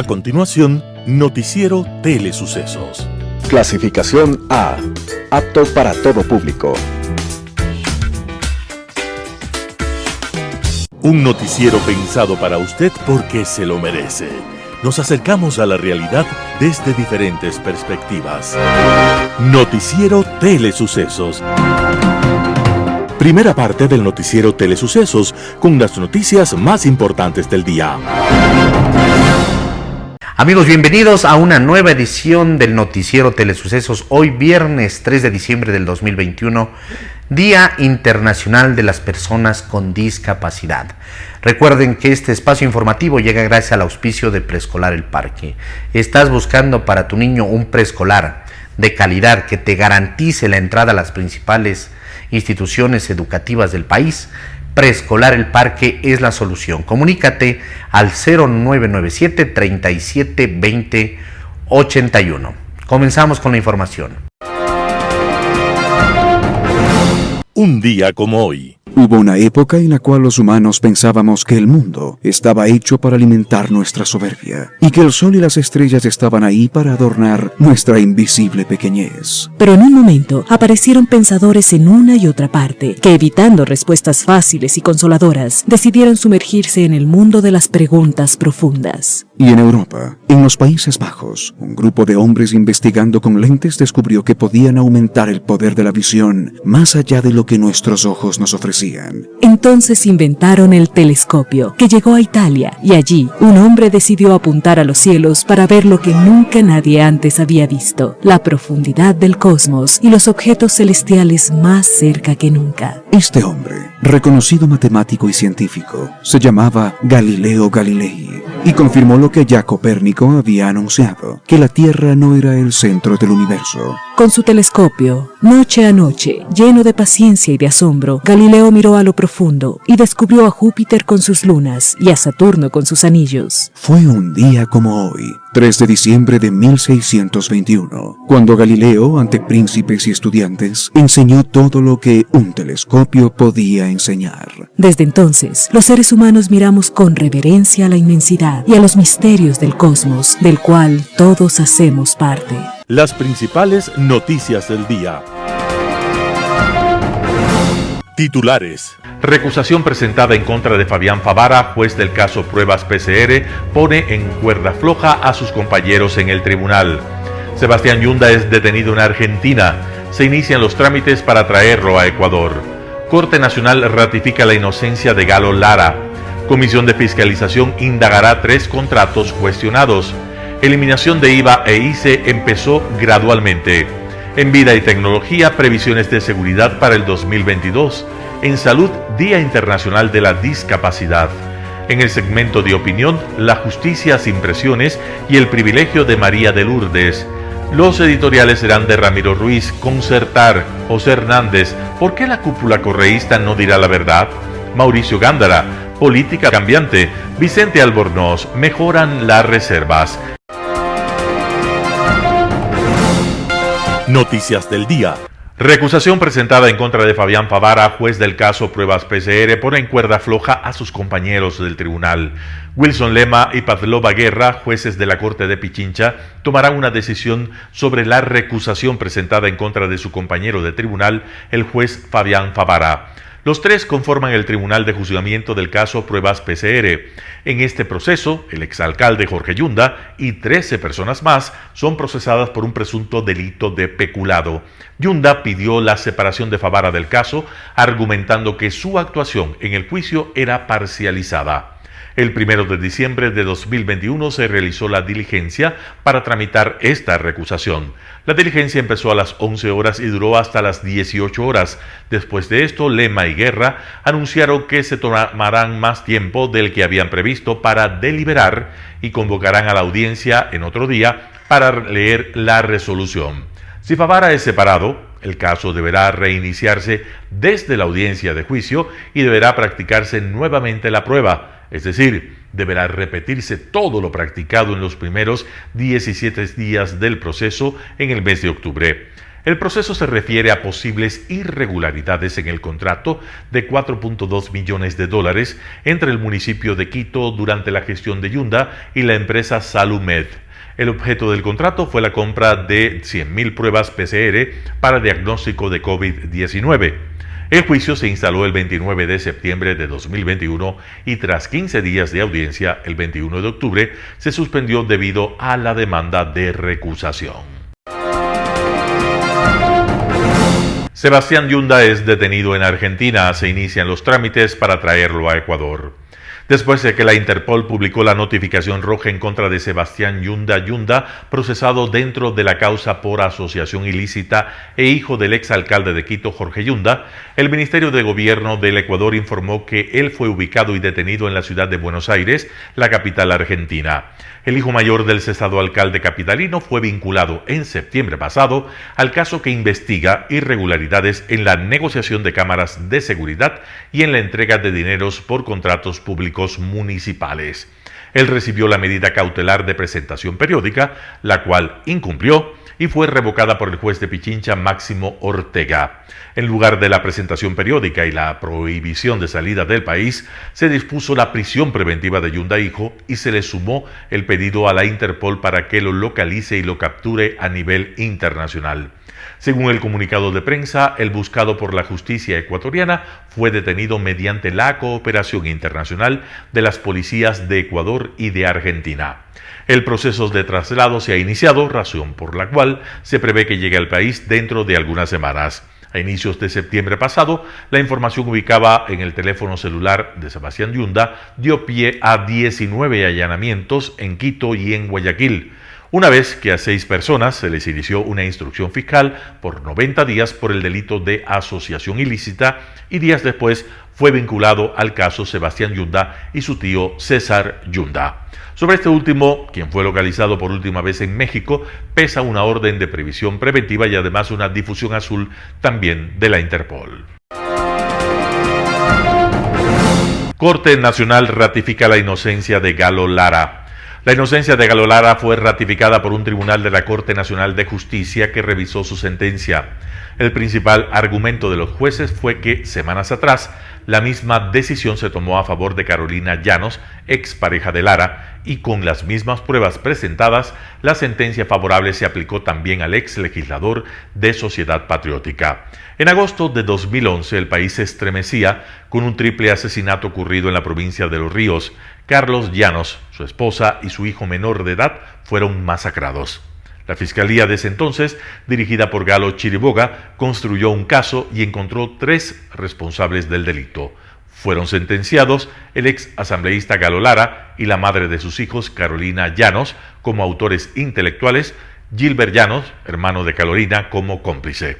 A continuación, Noticiero Telesucesos. Clasificación A. Apto para todo público. Un noticiero pensado para usted porque se lo merece. Nos acercamos a la realidad desde diferentes perspectivas. Noticiero Telesucesos. Primera parte del Noticiero Telesucesos con las noticias más importantes del día. Amigos, bienvenidos a una nueva edición del Noticiero Telesucesos. Hoy viernes 3 de diciembre del 2021, Día Internacional de las Personas con Discapacidad. Recuerden que este espacio informativo llega gracias al auspicio de Preescolar El Parque. ¿Estás buscando para tu niño un preescolar de calidad que te garantice la entrada a las principales instituciones educativas del país? Preescolar El Parque es la solución. Comunícate al 0997 37 20 81. Comenzamos con la información. Un día como hoy. Hubo una época en la cual los humanos pensábamos que el mundo estaba hecho para alimentar nuestra soberbia y que el sol y las estrellas estaban ahí para adornar nuestra invisible pequeñez. Pero en un momento aparecieron pensadores en una y otra parte que, evitando respuestas fáciles y consoladoras, decidieron sumergirse en el mundo de las preguntas profundas. Y en Europa, en los Países Bajos, un grupo de hombres investigando con lentes descubrió que podían aumentar el poder de la visión más allá de lo que nuestros ojos nos ofrecían. Entonces inventaron el telescopio, que llegó a Italia, y allí un hombre decidió apuntar a los cielos para ver lo que nunca nadie antes había visto: la profundidad del cosmos y los objetos celestiales más cerca que nunca. Este hombre, reconocido matemático y científico, se llamaba Galileo Galilei y confirmó lo que ya Copérnico había anunciado, que la Tierra no era el centro del universo. Con su telescopio, noche a noche, lleno de paciencia y de asombro, Galileo miró a lo profundo y descubrió a Júpiter con sus lunas y a Saturno con sus anillos. Fue un día como hoy, 3 de diciembre de 1621, cuando Galileo, ante príncipes y estudiantes, enseñó todo lo que un telescopio podía enseñar. Desde entonces, los seres humanos miramos con reverencia a la inmensidad y a los misterios del cosmos, del cual todos hacemos parte. Las principales noticias del día. Titulares. Recusación presentada en contra de Fabián Favara, juez del caso Pruebas PCR, pone en cuerda floja a sus compañeros en el tribunal. Sebastián Yunda es detenido en Argentina. Se inician los trámites para traerlo a Ecuador. Corte Nacional ratifica la inocencia de Galo Lara. Comisión de Fiscalización indagará 3 contratos cuestionados. Eliminación de IVA e ICE empezó gradualmente. En Vida y Tecnología, previsiones de seguridad para el 2022. En Salud, Día Internacional de la Discapacidad. En el segmento de opinión, la justicia sin presiones y el privilegio de María de Lourdes. Los editoriales serán de Ramiro Ruiz, Concertar, José Hernández, ¿por qué la cúpula correísta no dirá la verdad? Mauricio Gándara, política cambiante. Vicente Albornoz, mejoran las reservas. Noticias del día. Recusación presentada en contra de Fabián Favara, juez del caso Pruebas PCR, pone en cuerda floja a sus compañeros del tribunal. Wilson Lema y Pavlova Guerra, jueces de la Corte de Pichincha, tomarán una decisión sobre la recusación presentada en contra de su compañero de tribunal, el juez Fabián Favara. Los 3 conforman el Tribunal de Juzgamiento del caso Pruebas PCR. En este proceso, el exalcalde Jorge Yunda y 13 personas más son procesadas por un presunto delito de peculado. Yunda pidió la separación de Favara del caso, argumentando que su actuación en el juicio era parcializada. El 1 de diciembre de 2021 se realizó la diligencia para tramitar esta recusación. La diligencia empezó a las 11 horas y duró hasta las 18 horas. Después de esto, Lema y Guerra anunciaron que se tomarán más tiempo del que habían previsto para deliberar y convocarán a la audiencia en otro día para leer la resolución. Si Favara es separado, el caso deberá reiniciarse desde la audiencia de juicio y deberá practicarse nuevamente la prueba. Es decir, deberá repetirse todo lo practicado en los primeros 17 días del proceso en el mes de octubre. El proceso se refiere a posibles irregularidades en el contrato de $4.2 millones entre el municipio de Quito durante la gestión de Yunda y la empresa Salumed. El objeto del contrato fue la compra de 100.000 pruebas PCR para diagnóstico de COVID-19. El juicio se instaló el 29 de septiembre de 2021 y tras 15 días de audiencia, el 21 de octubre, se suspendió debido a la demanda de recusación. Sebastián Yunda es detenido en Argentina. Se inician los trámites para traerlo a Ecuador. Después de que la Interpol publicó la notificación roja en contra de Sebastián Yunda, procesado dentro de la causa por asociación ilícita e hijo del exalcalde de Quito, Jorge Yunda, el Ministerio de Gobierno del Ecuador informó que él fue ubicado y detenido en la ciudad de Buenos Aires, la capital argentina. El hijo mayor del cesado alcalde capitalino fue vinculado en septiembre pasado al caso que investiga irregularidades en la negociación de cámaras de seguridad y en la entrega de dineros por contratos públicos municipales. Él recibió la medida cautelar de presentación periódica, la cual incumplió y fue revocada por el juez de Pichincha, Máximo Ortega. En lugar de la presentación periódica y la prohibición de salida del país, se dispuso la prisión preventiva de Yunda hijo y se le sumó el pedido a la Interpol para que lo localice y lo capture a nivel internacional. Según el comunicado de prensa, el buscado por la justicia ecuatoriana fue detenido mediante la cooperación internacional de las policías de Ecuador y de Argentina. El proceso de traslado se ha iniciado, razón por la cual se prevé que llegue al país dentro de algunas semanas. A inicios de septiembre pasado, la información ubicada en el teléfono celular de Sebastián Yunda dio pie a 19 allanamientos en Quito y en Guayaquil, una vez que a 6 personas se les inició una instrucción fiscal por 90 días por el delito de asociación ilícita y días después fue vinculado al caso Sebastián Yunda y su tío César Yunda. Sobre este último, quien fue localizado por última vez en México, pesa una orden de previsión preventiva y además una difusión azul también de la Interpol. Corte Nacional ratifica la inocencia de Galo Lara. La inocencia de Galo Lara fue ratificada por un tribunal de la Corte Nacional de Justicia que revisó su sentencia. El principal argumento de los jueces fue que, semanas atrás, la misma decisión se tomó a favor de Carolina Llanos, expareja de Lara, y con las mismas pruebas presentadas, la sentencia favorable se aplicó también al ex legislador de Sociedad Patriótica. En agosto de 2011, el país se estremecía con un triple asesinato ocurrido en la provincia de Los Ríos. Carlos Llanos, su esposa y su hijo menor de edad fueron masacrados. La fiscalía de ese entonces, dirigida por Galo Chiriboga, construyó un caso y encontró 3 responsables del delito. Fueron sentenciados el ex asambleísta Galo Lara y la madre de sus hijos, Carolina Llanos, como autores intelectuales, Gilbert Llanos, hermano de Carolina, como cómplice.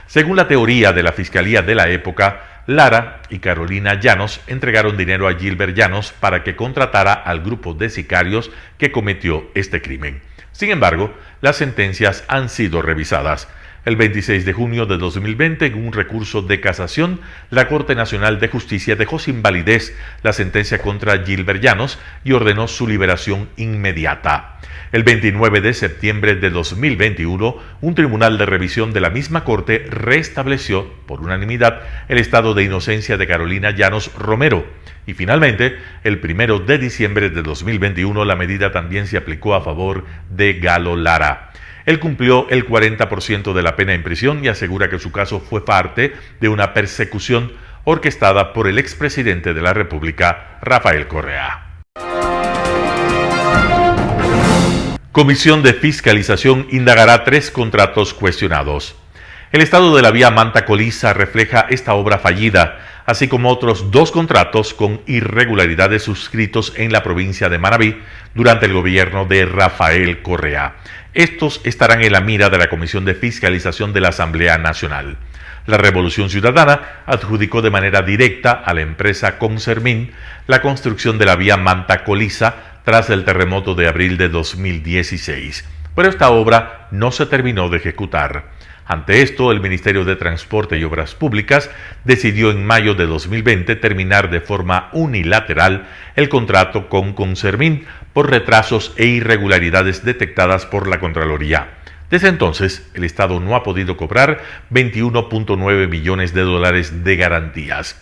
Según la teoría de la fiscalía de la época, Lara y Carolina Llanos entregaron dinero a Gilbert Llanos para que contratara al grupo de sicarios que cometió este crimen. Sin embargo, las sentencias han sido revisadas. El 26 de junio de 2020, en un recurso de casación, la Corte Nacional de Justicia dejó sin validez la sentencia contra Gilbert Llanos y ordenó su liberación inmediata. El 29 de septiembre de 2021, un tribunal de revisión de la misma Corte restableció, por unanimidad, el estado de inocencia de Carolina Llanos Romero. Y finalmente, el 1 de diciembre de 2021, la medida también se aplicó a favor de Galo Lara. Él cumplió el 40% de la pena en prisión y asegura que su caso fue parte de una persecución orquestada por el expresidente de la República, Rafael Correa. Comisión de Fiscalización indagará 3 contratos cuestionados. El estado de la vía Manta-Colisa refleja esta obra fallida, así como otros 2 contratos con irregularidades suscritos en la provincia de Manabí durante el gobierno de Rafael Correa. Estos estarán en la mira de la Comisión de Fiscalización de la Asamblea Nacional. La Revolución Ciudadana adjudicó de manera directa a la empresa Consermin la construcción de la vía Manta-Colisa tras el terremoto de abril de 2016. Pero esta obra no se terminó de ejecutar. Ante esto, el Ministerio de Transporte y Obras Públicas decidió en mayo de 2020 terminar de forma unilateral el contrato con Consermin por retrasos e irregularidades detectadas por la Contraloría. Desde entonces, el Estado no ha podido cobrar 21.9 millones de dólares de garantías.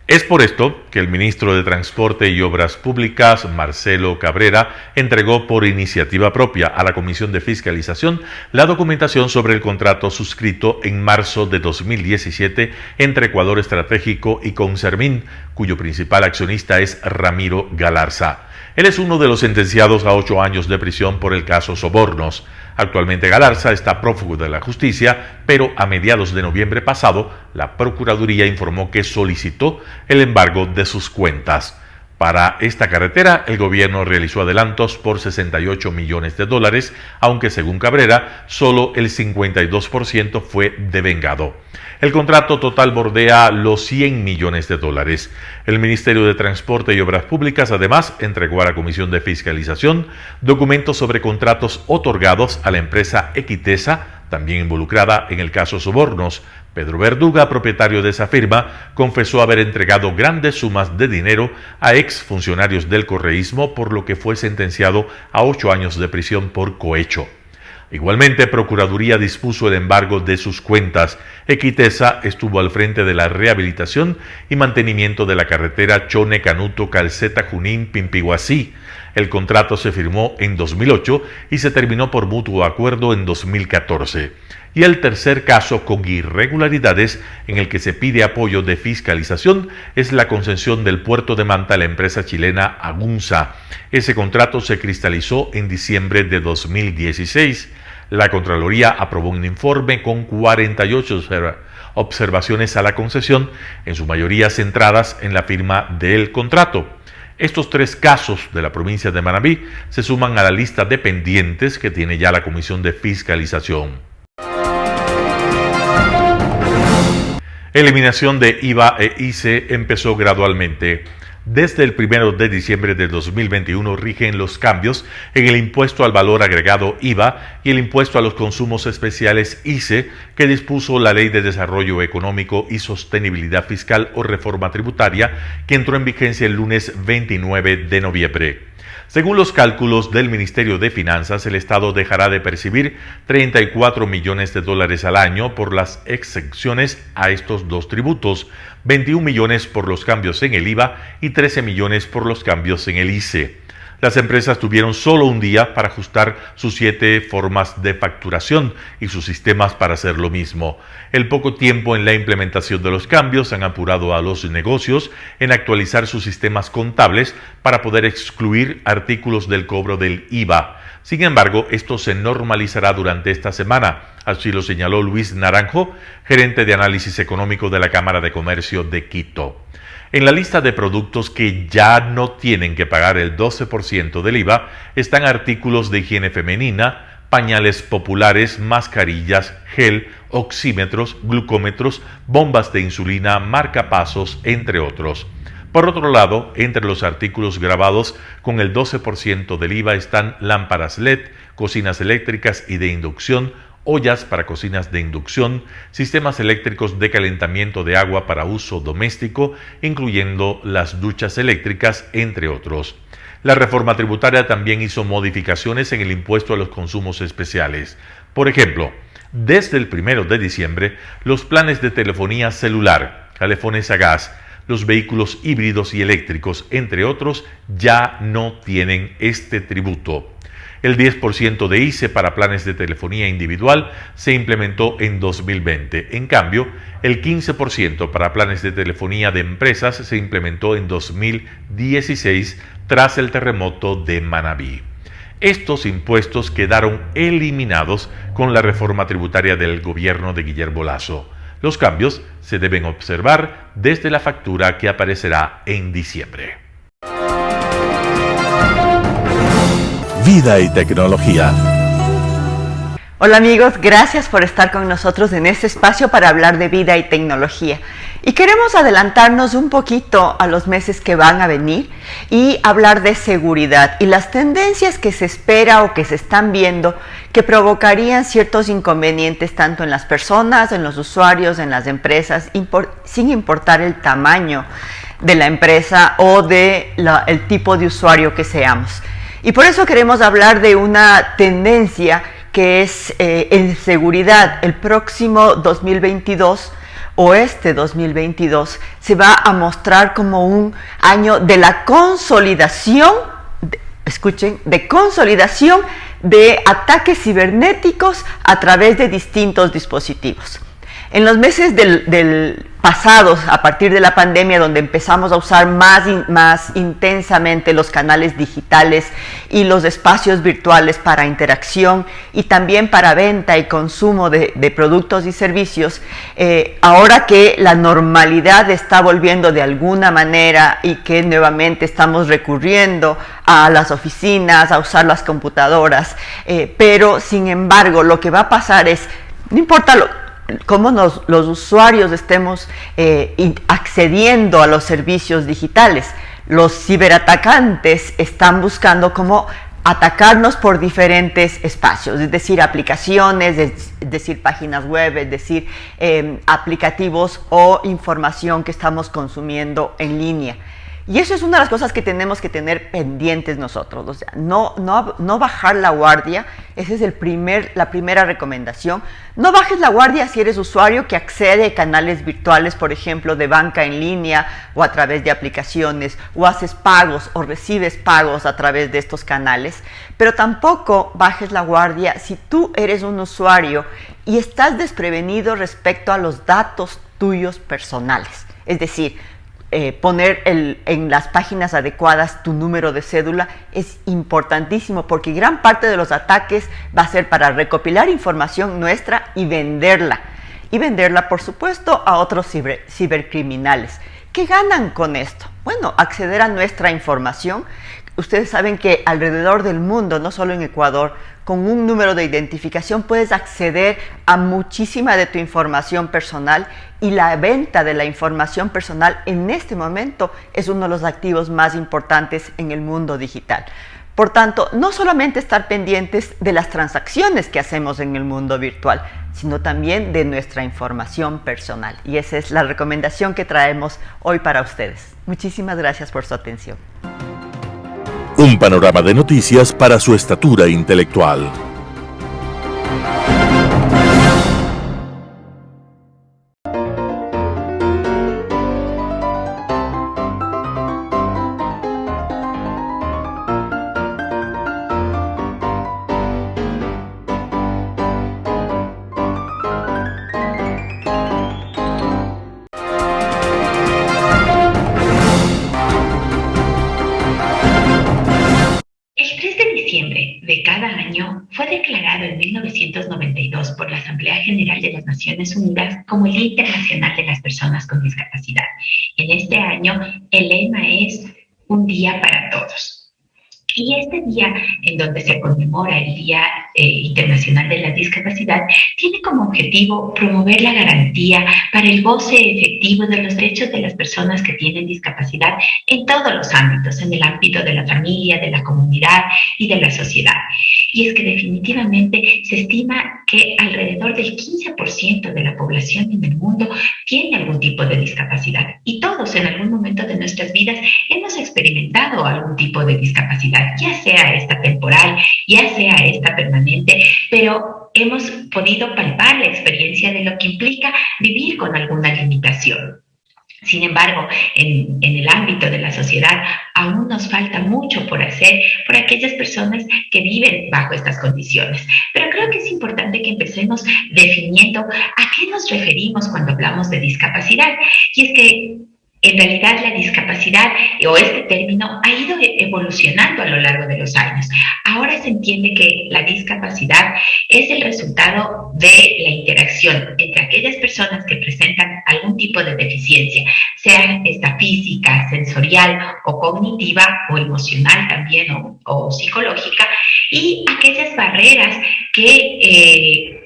Es por esto que el ministro de Transporte y Obras Públicas, Marcelo Cabrera, entregó por iniciativa propia a la Comisión de Fiscalización la documentación sobre el contrato suscrito en marzo de 2017 entre Ecuador Estratégico y Consermin, cuyo principal accionista es Ramiro Galarza. Él es uno de los sentenciados a 8 años de prisión por el caso Sobornos. Actualmente Galarza está prófugo de la justicia, pero a mediados de noviembre pasado, la Procuraduría informó que solicitó el embargo de sus cuentas. Para esta carretera, el gobierno realizó adelantos por 68 millones de dólares, aunque según Cabrera, solo el 52% fue devengado. El contrato total bordea los 100 millones de dólares. El Ministerio de Transporte y Obras Públicas además entregó a la Comisión de Fiscalización documentos sobre contratos otorgados a la empresa Equitesa, también involucrada en el caso Sobornos. Pedro Verduga, propietario de esa firma, confesó haber entregado grandes sumas de dinero a exfuncionarios del correísmo, por lo que fue sentenciado a 8 años de prisión por cohecho. Igualmente, Procuraduría dispuso el embargo de sus cuentas. Equitesa estuvo al frente de la rehabilitación y mantenimiento de la carretera Chone-Canuto-Calceta-Junín-Pimpiguací. El contrato se firmó en 2008 y se terminó por mutuo acuerdo en 2014. Y el tercer caso con irregularidades en el que se pide apoyo de fiscalización es la concesión del puerto de Manta a la empresa chilena Agunza. Ese contrato se cristalizó en diciembre de 2016. La Contraloría aprobó un informe con 48 observaciones a la concesión, en su mayoría centradas en la firma del contrato. Estos 3 casos de la provincia de Manabí se suman a la lista de pendientes que tiene ya la Comisión de Fiscalización. Eliminación de IVA e ICE empezó gradualmente. Desde el 1 de diciembre de 2021 rigen los cambios en el impuesto al valor agregado IVA y el impuesto a los consumos especiales ICE que dispuso la Ley de Desarrollo Económico y Sostenibilidad Fiscal o Reforma Tributaria, que entró en vigencia el lunes 29 de noviembre. Según los cálculos del Ministerio de Finanzas, el Estado dejará de percibir 34 millones de dólares al año por las exenciones a estos 2 tributos, 21 millones por los cambios en el IVA y 13 millones por los cambios en el ICE. Las empresas tuvieron solo un día para ajustar sus 7 formas de facturación y sus sistemas para hacer lo mismo. El poco tiempo en la implementación de los cambios han apurado a los negocios en actualizar sus sistemas contables para poder excluir artículos del cobro del IVA. Sin embargo, esto se normalizará durante esta semana, así lo señaló Luis Naranjo, gerente de análisis económico de la Cámara de Comercio de Quito. En la lista de productos que ya no tienen que pagar el 12% del IVA están artículos de higiene femenina, pañales populares, mascarillas, gel, oxímetros, glucómetros, bombas de insulina, marcapasos, entre otros. Por otro lado, entre los artículos grabados con el 12% del IVA están lámparas LED, cocinas eléctricas y de inducción, ollas para cocinas de inducción, sistemas eléctricos de calentamiento de agua para uso doméstico, incluyendo las duchas eléctricas, entre otros. La reforma tributaria también hizo modificaciones en el impuesto a los consumos especiales. Por ejemplo, desde el 1 de diciembre, los planes de telefonía celular, calefones a gas, los vehículos híbridos y eléctricos, entre otros, ya no tienen este tributo. El 10% de ICE para planes de telefonía individual se implementó en 2020. En cambio, el 15% para planes de telefonía de empresas se implementó en 2016 tras el terremoto de Manabí. Estos impuestos quedaron eliminados con la reforma tributaria del gobierno de Guillermo Lasso. Los cambios se deben observar desde la factura que aparecerá en diciembre. Vida y tecnología. Hola amigos, gracias por estar con nosotros en este espacio para hablar de vida y tecnología. Y queremos adelantarnos un poquito a los meses que van a venir y hablar de seguridad y las tendencias que se espera o que se están viendo que provocarían ciertos inconvenientes tanto en las personas, en los usuarios, en las empresas, sin importar el tamaño de la empresa o el tipo de usuario que seamos. Y por eso queremos hablar de una tendencia que es en seguridad. El próximo 2022 o este 2022 se va a mostrar como un año de la consolidación, de consolidación de ataques cibernéticos a través de distintos dispositivos. En los meses del pasados, a partir de la pandemia, donde empezamos a usar más intensamente los canales digitales y los espacios virtuales para interacción y también para venta y consumo de productos y servicios, ahora que la normalidad está volviendo de alguna manera y que nuevamente estamos recurriendo a las oficinas, a usar las computadoras, pero sin embargo lo que va a pasar es, no importa cómo los usuarios estemos accediendo a los servicios digitales, los ciberatacantes están buscando cómo atacarnos por diferentes espacios, es decir, aplicaciones, es decir, páginas web, es decir, aplicativos o información que estamos consumiendo en línea. Y eso es una de las cosas que tenemos que tener pendientes nosotros, o sea, no bajar la guardia. Esa es la primera recomendación. No bajes la guardia si eres usuario que accede a canales virtuales, por ejemplo, de banca en línea o a través de aplicaciones, o haces pagos o recibes pagos a través de estos canales, pero tampoco bajes la guardia si tú eres un usuario y estás desprevenido respecto a los datos tuyos personales, es decir, poner en las páginas adecuadas tu número de cédula es importantísimo, porque gran parte de los ataques va a ser para recopilar información nuestra y venderla, por supuesto, a otros cibercriminales. ¿Qué ganan con esto? Bueno, acceder a nuestra información. Ustedes saben que alrededor del mundo, no solo en Ecuador, con un número de identificación puedes acceder a muchísima de tu información personal, y la venta de la información personal en este momento es uno de los activos más importantes en el mundo digital. Por tanto, no solamente estar pendientes de las transacciones que hacemos en el mundo virtual, sino también de nuestra información personal. Y esa es la recomendación que traemos hoy para ustedes. Muchísimas gracias por su atención. Un panorama de noticias para su estatura intelectual. Fue declarado en 1992 por la Asamblea General de las Naciones Unidas como el Día Internacional de las Personas con Discapacidad. En este año, el lema es Un Día para Todos. Y este día, en donde se conmemora el Día Internacional de la Discapacidad, tiene como objetivo promover la garantía para el goce efectivo de los derechos de las personas que tienen discapacidad en todos los ámbitos, en el ámbito de la familia, de la comunidad y de la sociedad. Y es que definitivamente se estima que alrededor del 15% de la población en el mundo tiene algún tipo de discapacidad, y todos en algún momento de nuestras vidas hemos experimentado algún tipo de discapacidad, ya sea esta temporal, ya sea esta permanente, pero hemos podido palpar la experiencia de lo que implica vivir con alguna limitación. Sin embargo, en el ámbito de la sociedad aún nos falta mucho por hacer por aquellas personas que viven bajo estas condiciones. Pero creo que es importante que empecemos definiendo a qué nos referimos cuando hablamos de discapacidad. Y es que en realidad la discapacidad o este término ha ido evolucionando a lo largo de los años. Ahora se entiende que la discapacidad es el resultado de la interacción entre aquellas personas que presentan algún tipo de deficiencia, sea esta física, sensorial o cognitiva o emocional también o psicológica, y aquellas barreras que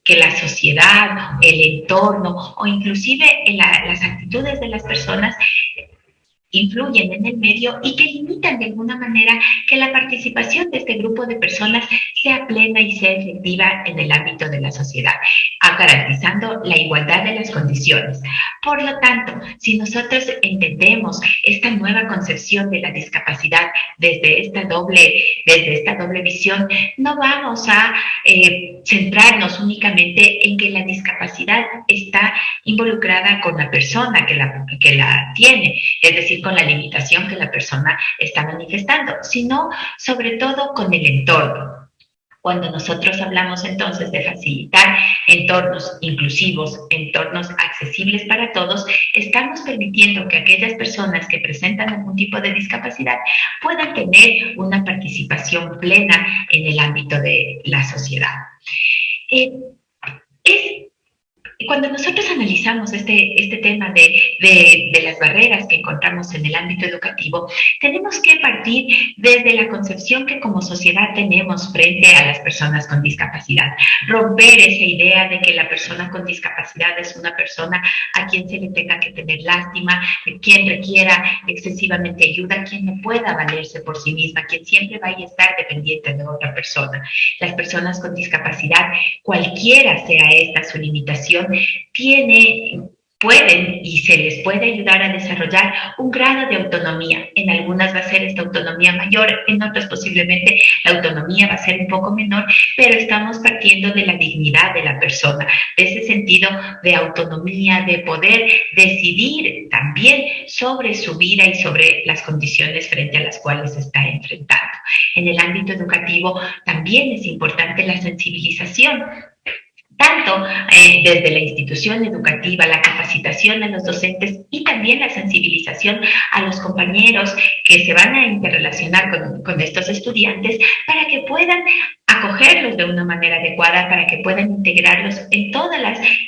la sociedad, el entorno o inclusive las actitudes de las personas influyen en el medio y que limitan de alguna manera que la participación de este grupo de personas sea plena y sea efectiva en el ámbito de la sociedad, garantizando la igualdad de las condiciones. Por lo tanto, si nosotros entendemos esta nueva concepción de la discapacidad desde esta doble visión, no vamos a centrarnos únicamente en que la discapacidad está involucrada con la persona que la tiene, es decir, con la limitación que la persona está manifestando, sino sobre todo con el entorno. Cuando nosotros hablamos entonces de facilitar entornos inclusivos, entornos accesibles para todos, estamos permitiendo que aquellas personas que presentan algún tipo de discapacidad puedan tener una participación plena en el ámbito de la sociedad. Cuando nosotros analizamos este tema de las barreras que encontramos en el ámbito educativo, tenemos que partir desde la concepción que como sociedad tenemos frente a las personas con discapacidad. Romper esa idea de que la persona con discapacidad es una persona a quien se le tenga que tener lástima, quien requiera excesivamente ayuda, quien no pueda valerse por sí misma, quien siempre vaya a estar dependiente de otra persona. Las personas con discapacidad, cualquiera sea esta su limitación, pueden y se les puede ayudar a desarrollar un grado de autonomía. En algunas va a ser esta autonomía mayor, en otras posiblemente la autonomía va a ser un poco menor, pero estamos partiendo de la dignidad de la persona, de ese sentido de autonomía, de poder decidir también sobre su vida y sobre las condiciones frente a las cuales se está enfrentando. En el ámbito educativo también es importante la sensibilización, tanto desde la institución educativa, la capacitación a los docentes y también la sensibilización a los compañeros que se van a interrelacionar con estos estudiantes para que puedan acogerlos de una manera adecuada, para que puedan integrarlos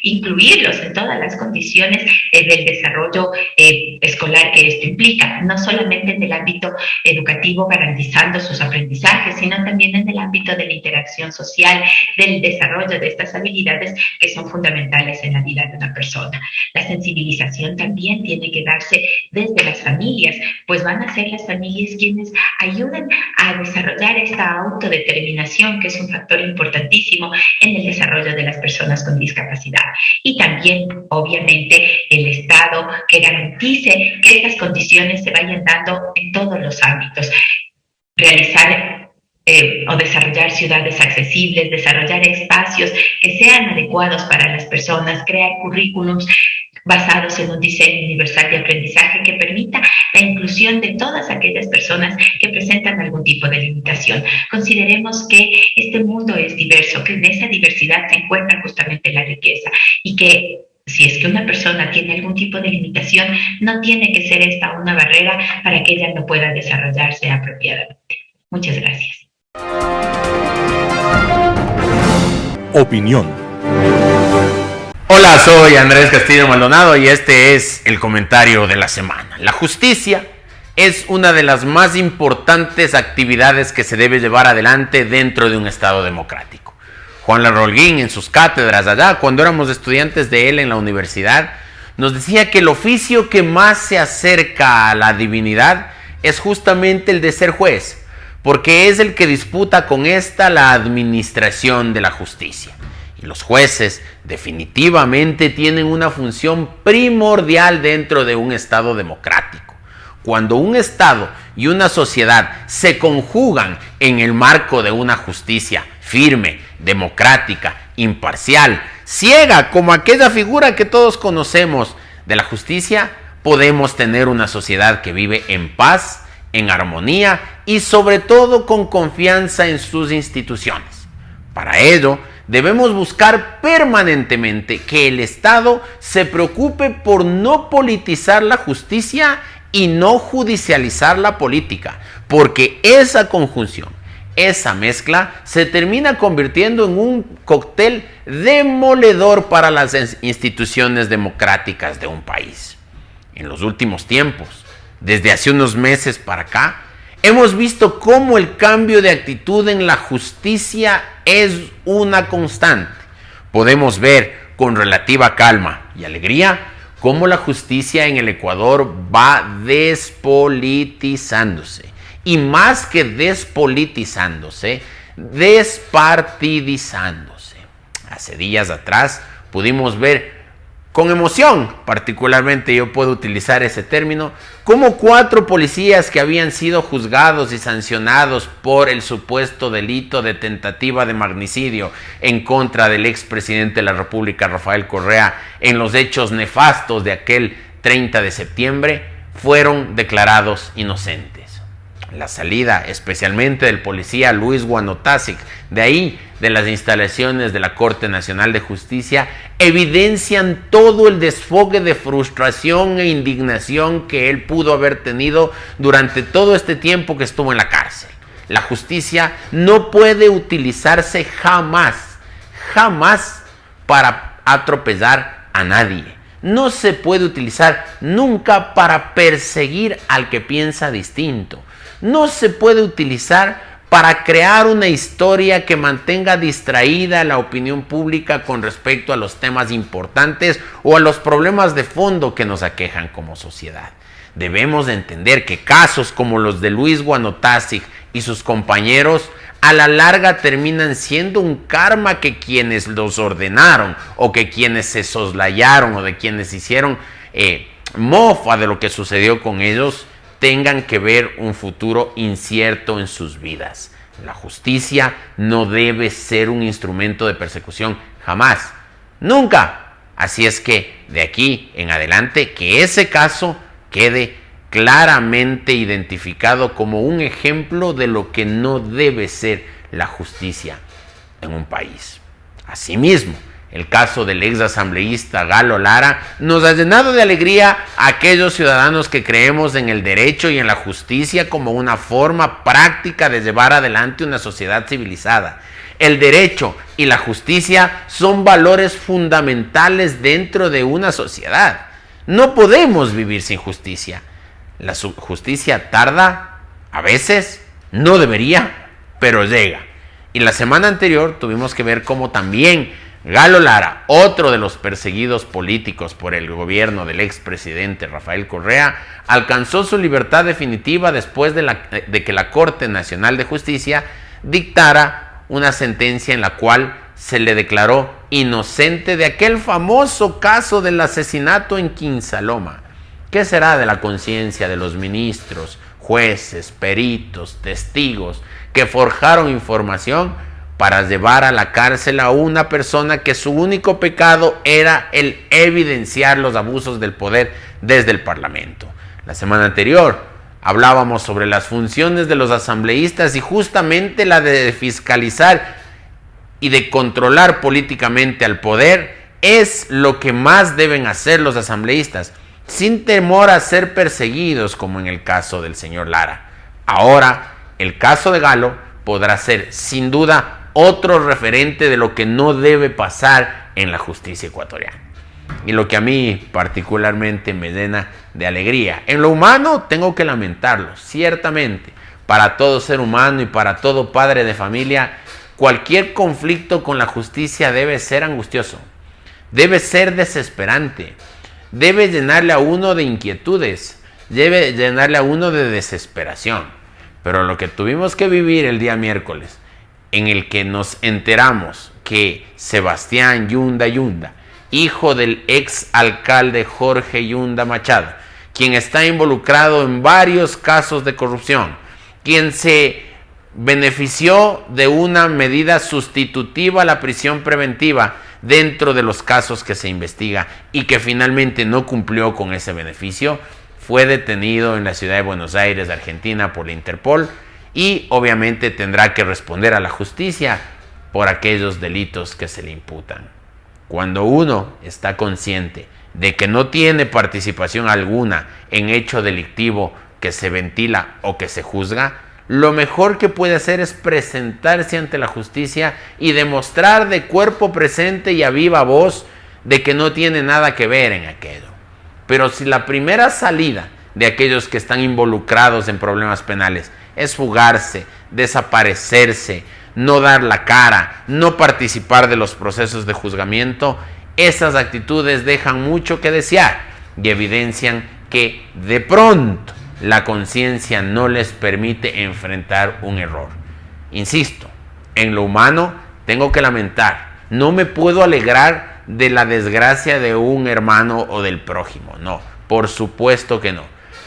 incluirlos en todas las condiciones del desarrollo escolar que esto implica, no solamente en el ámbito educativo garantizando sus aprendizajes, sino también en el ámbito de la interacción social, del desarrollo de estas habilidades que son fundamentales en la vida de una persona. La sensibilización también tiene que darse desde las familias, pues van a ser las familias quienes ayudan a desarrollar esta autodeterminación, que es un factor importantísimo en el desarrollo de las personas con discapacidad. Y también, obviamente, el Estado que garantice que estas condiciones se vayan dando en todos los ámbitos. Realizar o desarrollar ciudades accesibles, desarrollar espacios que sean adecuados para las personas, crear currículums basados en un diseño universal de aprendizaje que permita la inclusión de todas aquellas personas que presentan algún tipo de limitación. Consideremos que este mundo es diverso, que en esa diversidad se encuentra justamente la riqueza y que si es que una persona tiene algún tipo de limitación, no tiene que ser esta una barrera para que ella no pueda desarrollarse apropiadamente. Muchas gracias. Opinión. Hola, soy Andrés Castillo Maldonado y este es el comentario de la semana. La justicia es una de las más importantes actividades que se debe llevar adelante dentro de un Estado democrático. Juan Larolguín, en sus cátedras allá, cuando éramos estudiantes de él en la universidad, nos decía que el oficio que más se acerca a la divinidad es justamente el de ser juez, porque es el que disputa con esta la administración de la justicia. Y los jueces definitivamente tienen una función primordial dentro de un Estado democrático. Cuando un Estado y una sociedad se conjugan en el marco de una justicia firme, democrática, imparcial, ciega, como aquella figura que todos conocemos de la justicia, podemos tener una sociedad que vive en paz, en armonía y sobre todo con confianza en sus instituciones. Para ello, debemos buscar permanentemente que el Estado se preocupe por no politizar la justicia y no judicializar la política, porque esa conjunción, esa mezcla, se termina convirtiendo en un cóctel demoledor para las instituciones democráticas de un país. En los últimos tiempos, desde hace unos meses para acá, hemos visto cómo el cambio de actitud en la justicia es una constante. Podemos ver con relativa calma y alegría cómo la justicia en el Ecuador va despolitizándose. Y más que despolitizándose, despartidizándose. Hace días atrás pudimos ver con emoción, particularmente yo puedo utilizar ese término, como 4 policías que habían sido juzgados y sancionados por el supuesto delito de tentativa de magnicidio en contra del expresidente de la República, Rafael Correa, en los hechos nefastos de aquel 30 de septiembre, fueron declarados inocentes. La salida, especialmente del policía Luis Guanotasic, de ahí, de las instalaciones de la Corte Nacional de Justicia, evidencian todo el desfogue de frustración e indignación que él pudo haber tenido durante todo este tiempo que estuvo en la cárcel. La justicia no puede utilizarse jamás para atropellar a nadie. No se puede utilizar nunca para perseguir al que piensa distinto. No se puede utilizar para crear una historia que mantenga distraída a la opinión pública con respecto a los temas importantes o a los problemas de fondo que nos aquejan como sociedad. Debemos de entender que casos como los de Luis Guanotasic y sus compañeros a la larga terminan siendo un karma que quienes los ordenaron o que quienes se soslayaron o de quienes hicieron mofa de lo que sucedió con ellos tengan que ver un futuro incierto en sus vidas. La justicia no debe ser un instrumento de persecución, jamás, nunca. Así es que de aquí en adelante que ese caso quede claramente identificado como un ejemplo de lo que no debe ser la justicia en un país. Asimismo, el caso del ex asambleísta Galo Lara nos ha llenado de alegría a aquellos ciudadanos que creemos en el derecho y en la justicia como una forma práctica de llevar adelante una sociedad civilizada. El derecho y la justicia son valores fundamentales dentro de una sociedad. No podemos vivir sin justicia. La justicia tarda, a veces, no debería, pero llega. Y la semana anterior tuvimos que ver cómo también Galo Lara, otro de los perseguidos políticos por el gobierno del expresidente Rafael Correa, alcanzó su libertad definitiva después de que la Corte Nacional de Justicia dictara una sentencia en la cual se le declaró inocente de aquel famoso caso del asesinato en Quinsaloma. ¿Qué será de la conciencia de los ministros, jueces, peritos, testigos que forjaron información para llevar a la cárcel a una persona que su único pecado era el evidenciar los abusos del poder desde el Parlamento? La semana anterior hablábamos sobre las funciones de los asambleístas y justamente la de fiscalizar y de controlar políticamente al poder es lo que más deben hacer los asambleístas, sin temor a ser perseguidos como en el caso del señor Lara. Ahora, el caso de Galo podrá ser, sin duda, otro referente de lo que no debe pasar en la justicia ecuatoriana. Y lo que a mí particularmente me llena de alegría. En lo humano tengo que lamentarlo, ciertamente. Para todo ser humano y para todo padre de familia, cualquier conflicto con la justicia debe ser angustioso, debe ser desesperante, debe llenarle a uno de inquietudes, debe llenarle a uno de desesperación. Pero lo que tuvimos que vivir el día miércoles, en el que nos enteramos que Sebastián Yunda Yunda, hijo del ex alcalde Jorge Yunda Machado, quien está involucrado en varios casos de corrupción, quien se benefició de una medida sustitutiva a la prisión preventiva dentro de los casos que se investiga y que finalmente no cumplió con ese beneficio, fue detenido en la ciudad de Buenos Aires, Argentina, por la Interpol y obviamente tendrá que responder a la justicia por aquellos delitos que se le imputan. Cuando uno está consciente de que no tiene participación alguna en hecho delictivo que se ventila o que se juzga, lo mejor que puede hacer es presentarse ante la justicia y demostrar de cuerpo presente y a viva voz de que no tiene nada que ver en aquello. Pero si la primera salida de aquellos que están involucrados en problemas penales es fugarse, desaparecerse, no dar la cara, no participar de los procesos de juzgamiento, Esas actitudes dejan mucho que desear y evidencian que de pronto la conciencia no les permite enfrentar un error. Insisto, en lo humano tengo que lamentar, no me puedo alegrar de la desgracia de un hermano o del prójimo, no, por supuesto que no.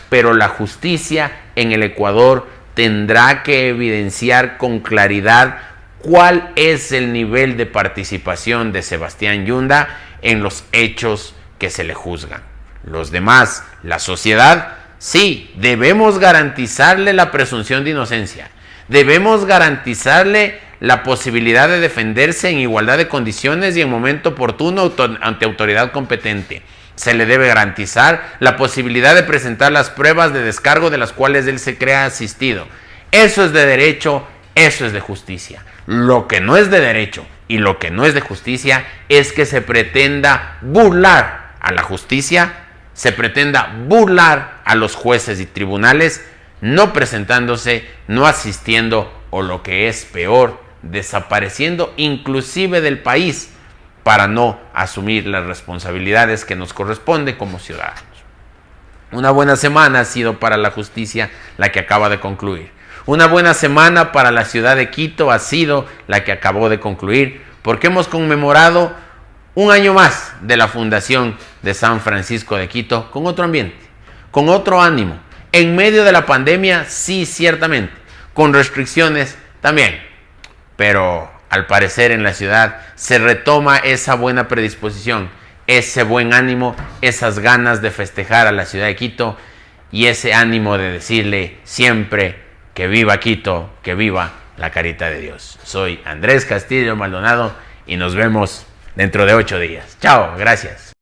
Pero la justicia en el Ecuador tendrá que evidenciar con claridad cuál es el nivel de participación de Sebastián Yunda en los hechos que se le juzgan. Los demás, la sociedad, sí, debemos garantizarle la presunción de inocencia. Debemos garantizarle la posibilidad de defenderse en igualdad de condiciones y en momento oportuno ante autoridad competente. Se le debe garantizar la posibilidad de presentar las pruebas de descargo de las cuales él se crea asistido. Eso es de derecho, eso es de justicia. Lo que no es de derecho y lo que no es de justicia es que se pretenda burlar a la justicia, se pretenda burlar a los jueces y tribunales, no presentándose, no asistiendo o lo que es peor, desapareciendo inclusive del país para no asumir las responsabilidades que nos corresponden como ciudadanos. Una buena semana ha sido para la justicia la que acaba de concluir. Una buena semana para la ciudad de Quito ha sido la que acabó de concluir, porque hemos conmemorado un año más de la fundación de San Francisco de Quito con otro ambiente, con otro ánimo. En medio de la pandemia, sí, ciertamente, con restricciones también, pero al parecer en la ciudad se retoma esa buena predisposición, ese buen ánimo, esas ganas de festejar a la ciudad de Quito y ese ánimo de decirle siempre que viva Quito, que viva la carita de Dios. Soy Andrés Castillo Maldonado y nos vemos dentro de 8 días. Chao, gracias.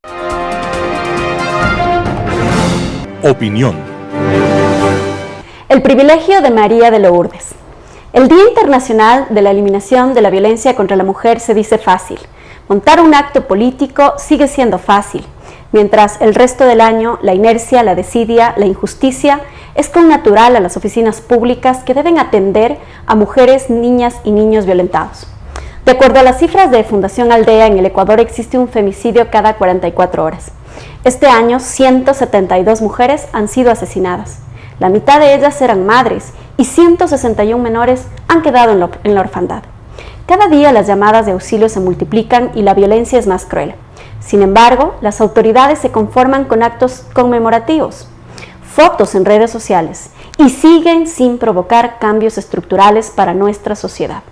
Opinión. El privilegio de María de Lourdes. El Día Internacional de la Eliminación de la Violencia contra la Mujer se dice fácil. Montar un acto político sigue siendo fácil, mientras el resto del año la inercia, la desidia, la injusticia es connatural a las oficinas públicas que deben atender a mujeres, niñas y niños violentados. De acuerdo a las cifras de Fundación Aldea, en el Ecuador existe un femicidio cada 44 horas. Este año, 172 mujeres han sido asesinadas. La mitad de ellas eran madres y 161 menores han quedado en la orfandad. Cada día las llamadas de auxilio se multiplican y la violencia es más cruel. Sin embargo, las autoridades se conforman con actos conmemorativos, fotos en redes sociales y siguen sin provocar cambios estructurales para nuestra sociedad.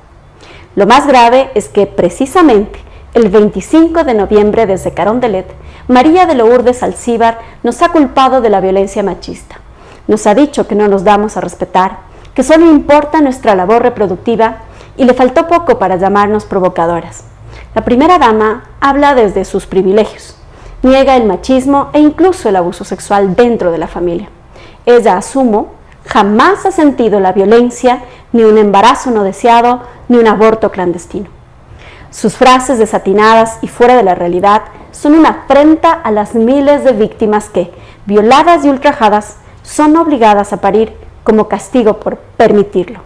Lo más grave es que precisamente el 25 de noviembre desde Carondelet, María de Lourdes Alcíbar nos ha culpado de la violencia machista. Nos ha dicho que no nos damos a respetar, que solo importa nuestra labor reproductiva y le faltó poco para llamarnos provocadoras. La primera dama habla desde sus privilegios, niega el machismo e incluso el abuso sexual dentro de la familia. Ella, asumo, jamás ha sentido la violencia, ni un embarazo no deseado, ni un aborto clandestino. Sus frases desatinadas y fuera de la realidad son una afrenta a las miles de víctimas que, violadas y ultrajadas, son obligadas a parir como castigo por permitirlo.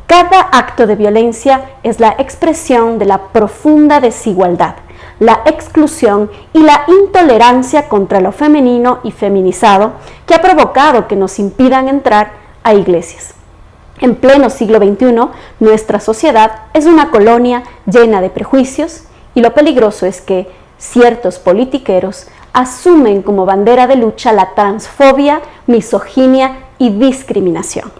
Cada acto de violencia es la expresión de la profunda desigualdad, la exclusión y la intolerancia contra lo femenino y feminizado que ha provocado que nos impidan entrar a iglesias. En pleno siglo XXI, nuestra sociedad es una colonia llena de prejuicios y lo peligroso es que ciertos politiqueros asumen como bandera de lucha la transfobia, misoginia y discriminación.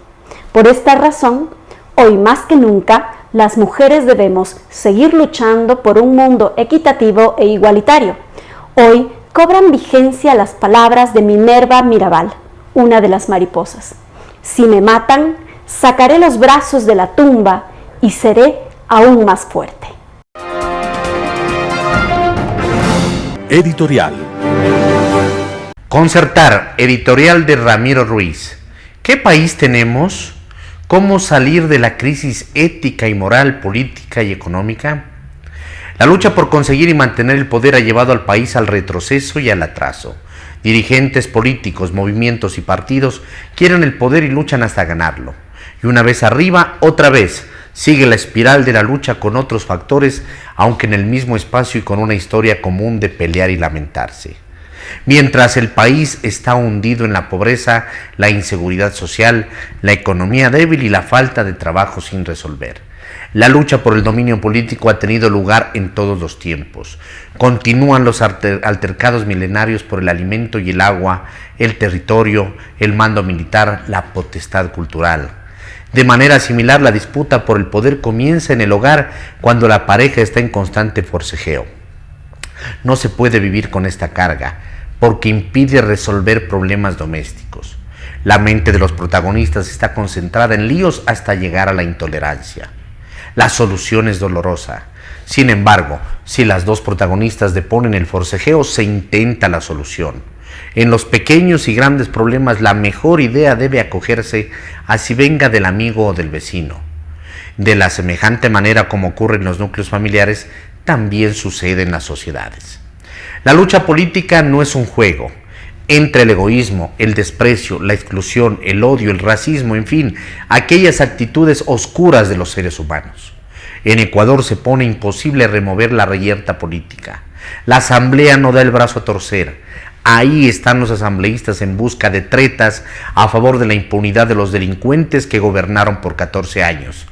Por esta razón, hoy más que nunca, las mujeres debemos seguir luchando por un mundo equitativo e igualitario. Hoy cobran vigencia las palabras de Minerva Mirabal, una de las mariposas. Si me matan, sacaré los brazos de la tumba y seré aún más fuerte. Editorial. Concertar, editorial de Ramiro Ruiz. ¿Qué país tenemos? ¿Cómo salir de la crisis ética y moral, política y económica? La lucha por conseguir y mantener el poder ha llevado al país al retroceso y al atraso. Dirigentes políticos, movimientos y partidos quieren el poder y luchan hasta ganarlo. Y una vez arriba, otra vez, Sigue la espiral de la lucha con otros factores, aunque en el mismo espacio y con una historia común de pelear y lamentarse. Mientras el país está hundido en la pobreza, la inseguridad social, la economía débil y la falta de trabajo sin resolver. La lucha por el dominio político ha tenido lugar en todos los tiempos. Continúan los altercados milenarios por el alimento y el agua, el territorio, el mando militar, la potestad cultural. De manera similar, la disputa por el poder comienza en el hogar cuando la pareja está en constante forcejeo. No se puede vivir con esta carga, porque impide resolver problemas domésticos. La mente de los protagonistas está concentrada en líos hasta llegar a la intolerancia. La solución es dolorosa. Sin embargo, si las dos protagonistas deponen el forcejeo, se intenta la solución. En los pequeños y grandes problemas, la mejor idea debe acogerse así venga del amigo o del vecino. De la semejante manera como ocurre en los núcleos familiares, también sucede en las sociedades. La lucha política no es un juego. Entre el egoísmo, el desprecio, la exclusión, el odio, el racismo, en fin, aquellas actitudes oscuras de los seres humanos. En Ecuador se pone imposible remover la reyerta política. La asamblea no da el brazo a torcer. Ahí están los asambleístas en busca de tretas a favor de la impunidad de los delincuentes que gobernaron por 14 años.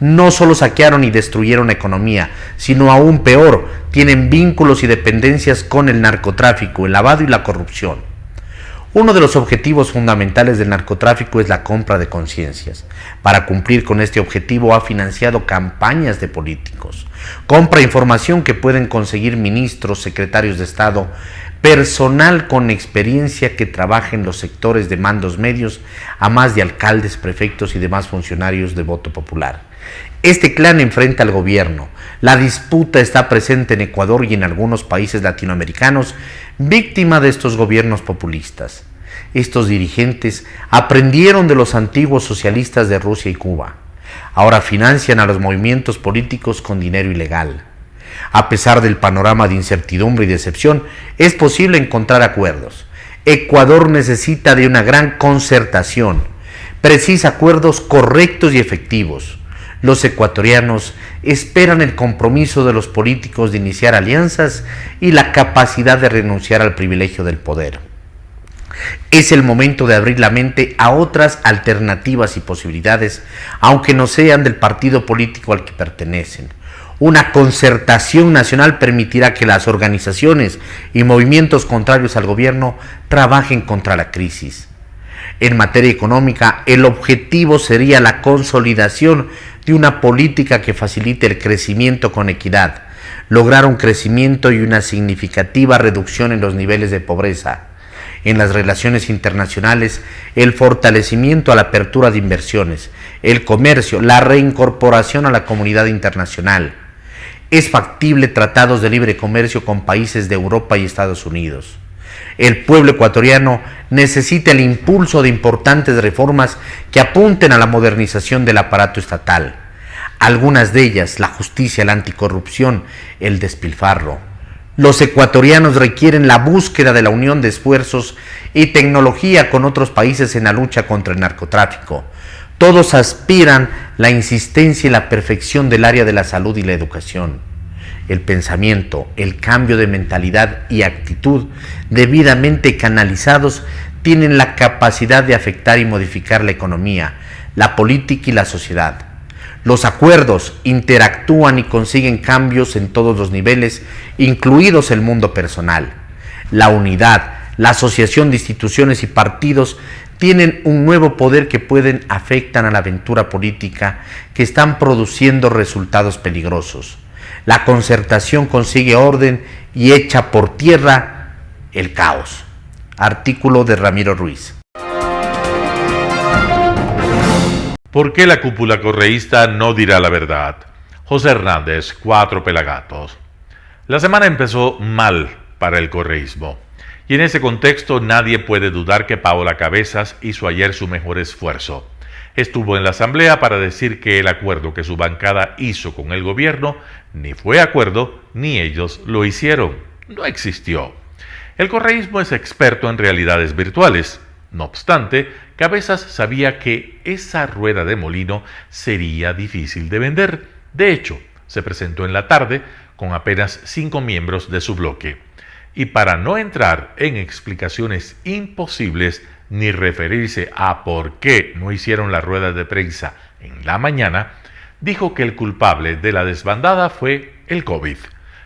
No solo saquearon y destruyeron la economía, sino aún peor, tienen vínculos y dependencias con el narcotráfico, el lavado y la corrupción. Uno de los objetivos fundamentales del narcotráfico es la compra de conciencias. Para cumplir con este objetivo ha financiado campañas de políticos. Compra información que pueden conseguir ministros, secretarios de Estado, personal con experiencia que trabaja en los sectores de mandos medios, a más de alcaldes, prefectos y demás funcionarios de voto popular. Este clan enfrenta al gobierno. La disputa está presente en Ecuador y en algunos países latinoamericanos, víctima de estos gobiernos populistas. Estos dirigentes aprendieron de los antiguos socialistas de Rusia y Cuba. Ahora financian a los movimientos políticos con dinero ilegal. A pesar del panorama de incertidumbre y decepción, es posible encontrar acuerdos. Ecuador necesita de una gran concertación, precisa acuerdos correctos y efectivos. Los ecuatorianos esperan el compromiso de los políticos de iniciar alianzas y la capacidad de renunciar al privilegio del poder. Es el momento de abrir la mente a otras alternativas y posibilidades, aunque no sean del partido político al que pertenecen. Una concertación nacional permitirá que las organizaciones y movimientos contrarios al gobierno trabajen contra la crisis. En materia económica, el objetivo sería la consolidación de una política que facilite el crecimiento con equidad, lograr un crecimiento y una significativa reducción en los niveles de pobreza. En las relaciones internacionales, el fortalecimiento a la apertura de inversiones, el comercio, la reincorporación a la comunidad internacional. Es factible tratados de libre comercio con países de Europa y Estados Unidos. El pueblo ecuatoriano necesita el impulso de importantes reformas que apunten a la modernización del aparato estatal. Algunas de ellas, la justicia, la anticorrupción, el despilfarro. Los ecuatorianos requieren la búsqueda de la unión de esfuerzos y tecnología con otros países en la lucha contra el narcotráfico. Todos aspiran la insistencia y la perfección del área de la salud y la educación. El pensamiento, el cambio de mentalidad y actitud debidamente canalizados tienen la capacidad de afectar y modificar la economía, la política y la sociedad. Los acuerdos interactúan y consiguen cambios en todos los niveles, incluidos el mundo personal. La unidad, la asociación de instituciones y partidos tienen un nuevo poder que afectan a la aventura política, que están produciendo resultados peligrosos. La concertación consigue orden y echa por tierra el caos. Artículo de Ramiro Ruiz. ¿Por qué la cúpula correísta no dirá la verdad? José Hernández, 4 Pelagatos. La semana empezó mal para el correísmo. Y en ese contexto nadie puede dudar que Paola Cabezas hizo ayer su mejor esfuerzo. Estuvo en la asamblea para decir que el acuerdo que su bancada hizo con el gobierno ni fue acuerdo ni ellos lo hicieron. No existió. El correísmo es experto en realidades virtuales. No obstante, Cabezas sabía que esa rueda de molino sería difícil de vender. De hecho, se presentó en la tarde con apenas 5 miembros de su bloque. Y para no entrar en explicaciones imposibles ni referirse a por qué no hicieron la rueda de prensa en la mañana, dijo que el culpable de la desbandada fue el COVID.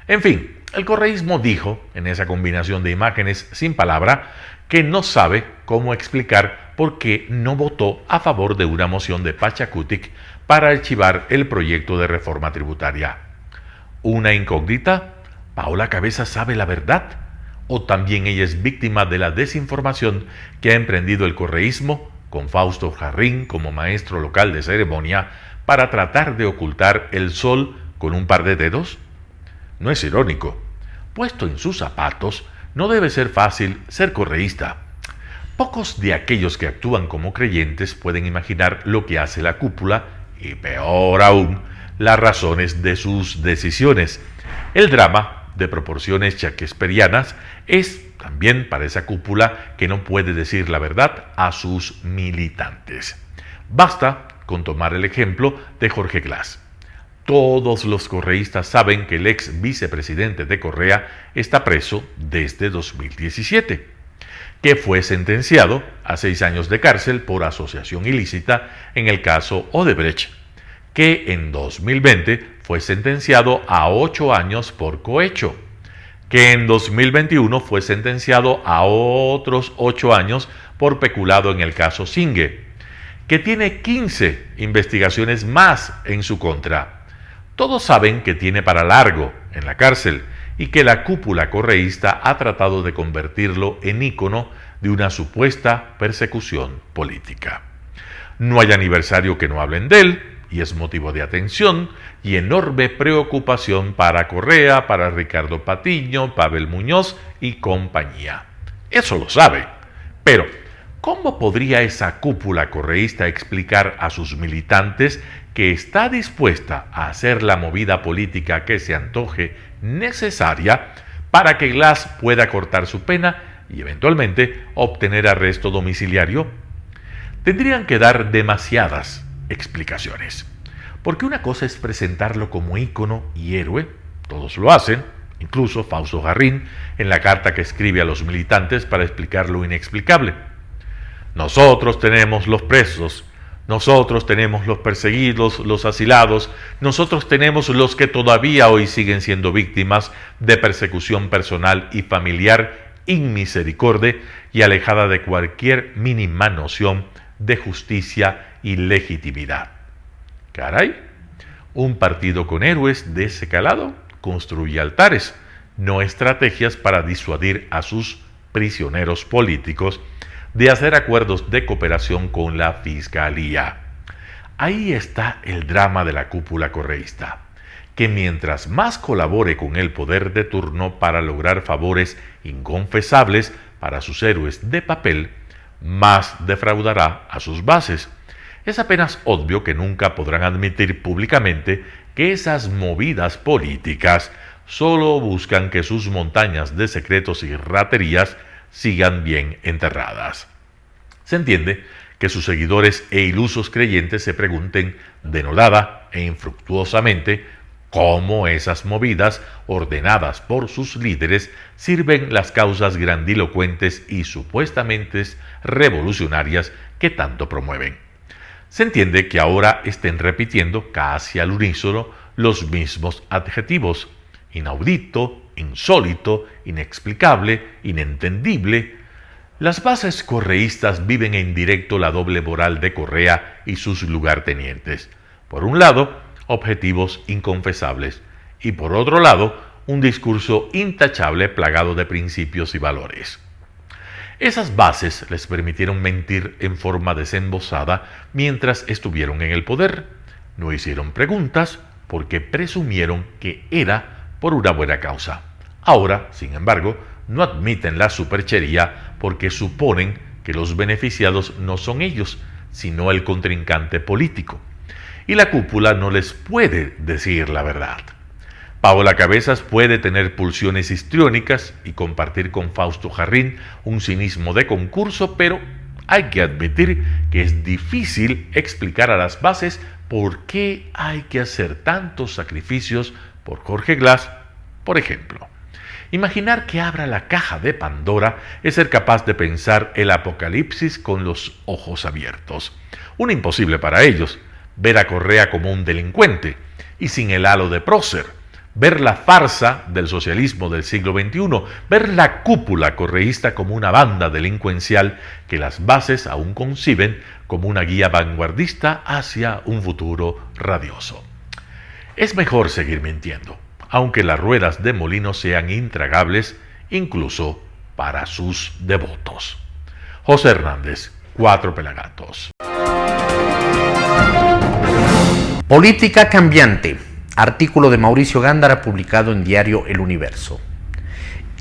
En fin, el correísmo dijo, en esa combinación de imágenes sin palabra, que no sabe cómo explicar por qué no votó a favor de una moción de Pachacutic para archivar el proyecto de reforma tributaria. ¿Una incógnita? ¿Paola Cabezas sabe la verdad? ¿O también ella es víctima de la desinformación que ha emprendido el correísmo, con Fausto Jarrín como maestro local de ceremonia, para tratar de ocultar el sol con un par de dedos? No es irónico. Puesto en sus zapatos, no debe ser fácil ser correísta. Pocos de aquellos que actúan como creyentes pueden imaginar lo que hace la cúpula y, peor aún, las razones de sus decisiones. El drama, de proporciones shakespearianas, es también para esa cúpula que no puede decir la verdad a sus militantes. Basta con tomar el ejemplo de Jorge Glass. Todos los correístas saben que el ex vicepresidente de Correa está preso desde 2017, que fue sentenciado a 6 años de cárcel por asociación ilícita en el caso Odebrecht, que en 2020 fue sentenciado a 8 años por cohecho, que en 2021 fue sentenciado a otros 8 años por peculado en el caso Singue, que tiene 15 investigaciones más en su contra. Todos saben que tiene para largo en la cárcel y que la cúpula correísta ha tratado de convertirlo en ícono de una supuesta persecución política. No hay aniversario que no hablen de él, y es motivo de atención y enorme preocupación para Correa, para Ricardo Patiño, Pavel Muñoz y compañía. Eso lo sabe. Pero, ¿cómo podría esa cúpula correísta explicar a sus militantes que está dispuesta a hacer la movida política que se antoje necesaria para que Glass pueda cortar su pena y eventualmente obtener arresto domiciliario? Tendrían que dar demasiadas explicaciones, porque una cosa es presentarlo como ícono y héroe, todos lo hacen, incluso Fausto Jarrín en la carta que escribe a los militantes para explicar lo inexplicable. Nosotros tenemos los presos, nosotros tenemos los perseguidos, los asilados, nosotros tenemos los que todavía hoy siguen siendo víctimas de persecución personal y familiar inmisericordia y alejada de cualquier mínima noción de justicia y legitimidad. Caray, un partido con héroes de ese calado construye altares, no estrategias para disuadir a sus prisioneros políticos de hacer acuerdos de cooperación con la Fiscalía. Ahí está el drama de la cúpula correísta, que mientras más colabore con el poder de turno para lograr favores inconfesables para sus héroes de papel, más defraudará a sus bases. Es apenas obvio que nunca podrán admitir públicamente que esas movidas políticas solo buscan que sus montañas de secretos y raterías sigan bien enterradas. Se entiende que sus seguidores e ilusos creyentes se pregunten denodada e infructuosamente cómo esas movidas ordenadas por sus líderes sirven las causas grandilocuentes y supuestamente revolucionarias que tanto promueven. Se entiende que ahora estén repitiendo casi al unísono los mismos adjetivos: inaudito, insólito, inexplicable, inentendible. Las bases correístas viven en directo la doble moral de Correa y sus lugartenientes. Por un lado, objetivos inconfesables, y por otro lado, un discurso intachable plagado de principios y valores. Esas bases les permitieron mentir en forma desembosada mientras estuvieron en el poder. No hicieron preguntas porque presumieron que era por una buena causa. Ahora, sin embargo, no admiten la superchería porque suponen que los beneficiados no son ellos, sino el contrincante político. Y la cúpula no les puede decir la verdad. Paola Cabezas puede tener pulsiones histriónicas y compartir con Fausto Jarrín un cinismo de concurso, pero hay que admitir que es difícil explicar a las bases por qué hay que hacer tantos sacrificios por Jorge Glass, por ejemplo. Imaginar que abra la caja de Pandora es ser capaz de pensar el apocalipsis con los ojos abiertos. Un imposible para ellos, ver a Correa como un delincuente y sin el halo de prócer, ver la farsa del socialismo del siglo XXI, ver la cúpula correísta como una banda delincuencial que las bases aún conciben como una guía vanguardista hacia un futuro radioso. Es mejor seguir mintiendo, aunque las ruedas de molino sean intragables, incluso para sus devotos. José Hernández, Cuatro Pelagatos. Política cambiante. Artículo de Mauricio Gándara publicado en diario El Universo.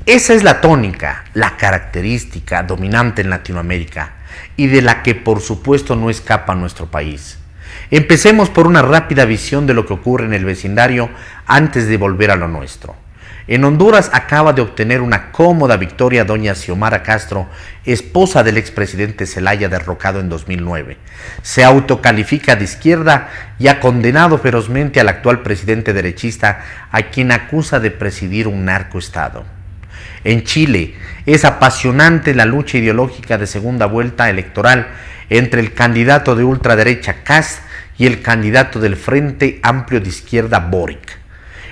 Esa es la tónica, la característica dominante en Latinoamérica y de la que por supuesto no escapa nuestro país. Empecemos por una rápida visión de lo que ocurre en el vecindario antes de volver a lo nuestro. En Honduras acaba de obtener una cómoda victoria doña Xiomara Castro, esposa del expresidente Zelaya derrocado en 2009. Se autocalifica de izquierda y ha condenado ferozmente al actual presidente derechista, a quien acusa de presidir un narcoestado. En Chile es apasionante la lucha ideológica de segunda vuelta electoral entre el candidato de ultraderecha Kast y el candidato del Frente Amplio de Izquierda Boric.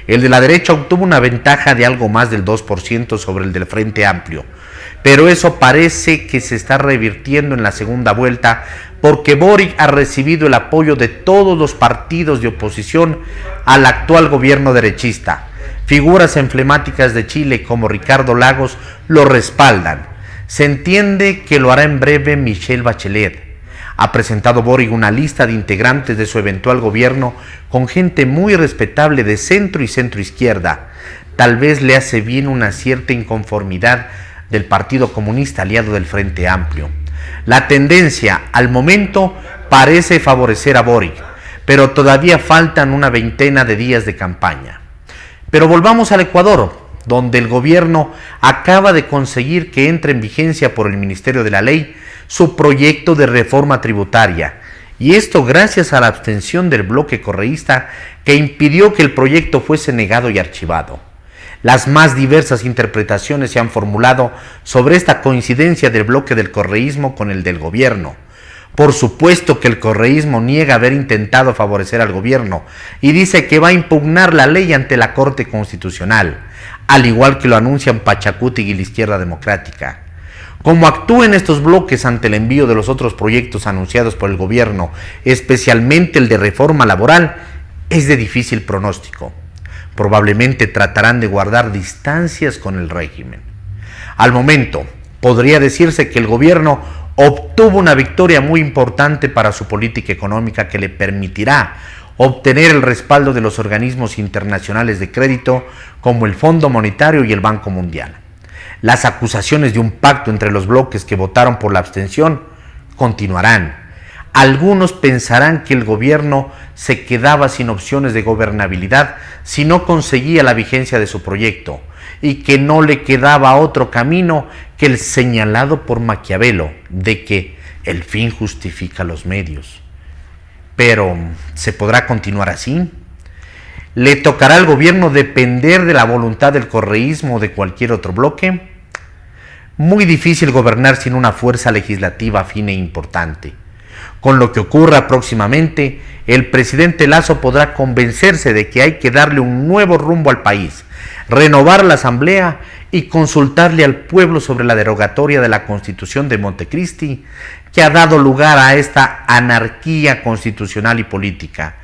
El de la derecha obtuvo una ventaja de algo más del 2% sobre el del Frente Amplio, pero eso parece que se está revirtiendo en la segunda vuelta porque Boric ha recibido el apoyo de todos los partidos de oposición al actual gobierno derechista. Figuras emblemáticas de Chile como Ricardo Lagos lo respaldan. Se entiende que lo hará en breve Michelle Bachelet. Ha presentado Boric una lista de integrantes de su eventual gobierno con gente muy respetable de centro y centroizquierda. Tal vez le hace bien una cierta inconformidad del Partido Comunista aliado del Frente Amplio. La tendencia al momento parece favorecer a Boric, pero todavía faltan una veintena de días de campaña. Pero volvamos al Ecuador, donde el gobierno acaba de conseguir que entre en vigencia por el Ministerio de la Ley su proyecto de reforma tributaria, y esto gracias a la abstención del bloque correísta que impidió que el proyecto fuese negado y archivado. Las más diversas interpretaciones se han formulado sobre esta coincidencia del bloque del correísmo con el del gobierno. Por supuesto que el correísmo niega haber intentado favorecer al gobierno y dice que va a impugnar la ley ante la Corte Constitucional, al igual que lo anuncian Pachacuti y la Izquierda Democrática. Como actúen estos bloques ante el envío de los otros proyectos anunciados por el gobierno, especialmente el de reforma laboral, es de difícil pronóstico. Probablemente tratarán de guardar distancias con el régimen. Al momento, podría decirse que el gobierno obtuvo una victoria muy importante para su política económica que le permitirá obtener el respaldo de los organismos internacionales de crédito como el Fondo Monetario y el Banco Mundial. Las acusaciones de un pacto entre los bloques que votaron por la abstención continuarán. Algunos pensarán que el gobierno se quedaba sin opciones de gobernabilidad si no conseguía la vigencia de su proyecto y que no le quedaba otro camino que el señalado por Maquiavelo de que el fin justifica los medios. Pero, ¿se podrá continuar así? ¿Le tocará al gobierno depender de la voluntad del correísmo o de cualquier otro bloque? Muy difícil gobernar sin una fuerza legislativa fina e importante. Con lo que ocurra próximamente, el presidente Lasso podrá convencerse de que hay que darle un nuevo rumbo al país, renovar la Asamblea y consultarle al pueblo sobre la derogatoria de la Constitución de Montecristi, que ha dado lugar a esta anarquía constitucional y política,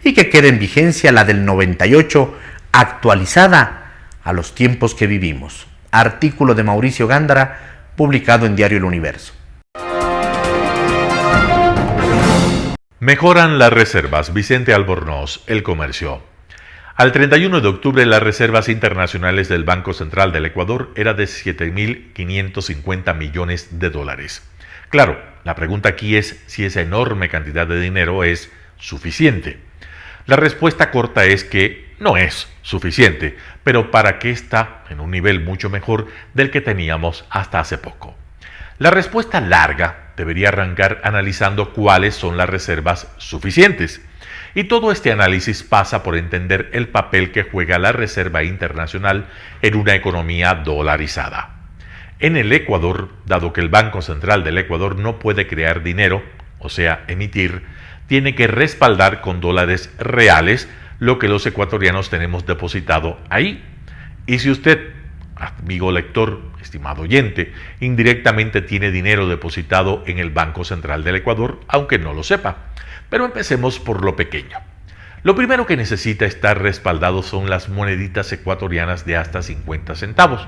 y que quede en vigencia la del 98, actualizada a los tiempos que vivimos. Artículo de Mauricio Gándara, publicado en diario El Universo. Mejoran las reservas. Vicente Albornoz, El Comercio. Al 31 de octubre, las reservas internacionales del Banco Central del Ecuador eran de 7.550 millones de dólares. Claro, la pregunta aquí es si esa enorme cantidad de dinero es suficiente. La respuesta corta es que no es suficiente, pero para que está en un nivel mucho mejor del que teníamos hasta hace poco. La respuesta larga debería arrancar analizando cuáles son las reservas suficientes. Y todo este análisis pasa por entender el papel que juega la Reserva Internacional en una economía dolarizada. En el Ecuador, dado que el Banco Central del Ecuador no puede crear dinero, o sea, emitir, tiene que respaldar con dólares reales lo que los ecuatorianos tenemos depositado ahí. Y si usted, amigo lector, estimado oyente, indirectamente tiene dinero depositado en el Banco Central del Ecuador, aunque no lo sepa. Pero empecemos por lo pequeño. Lo primero que necesita estar respaldado son las moneditas ecuatorianas de hasta 50 centavos,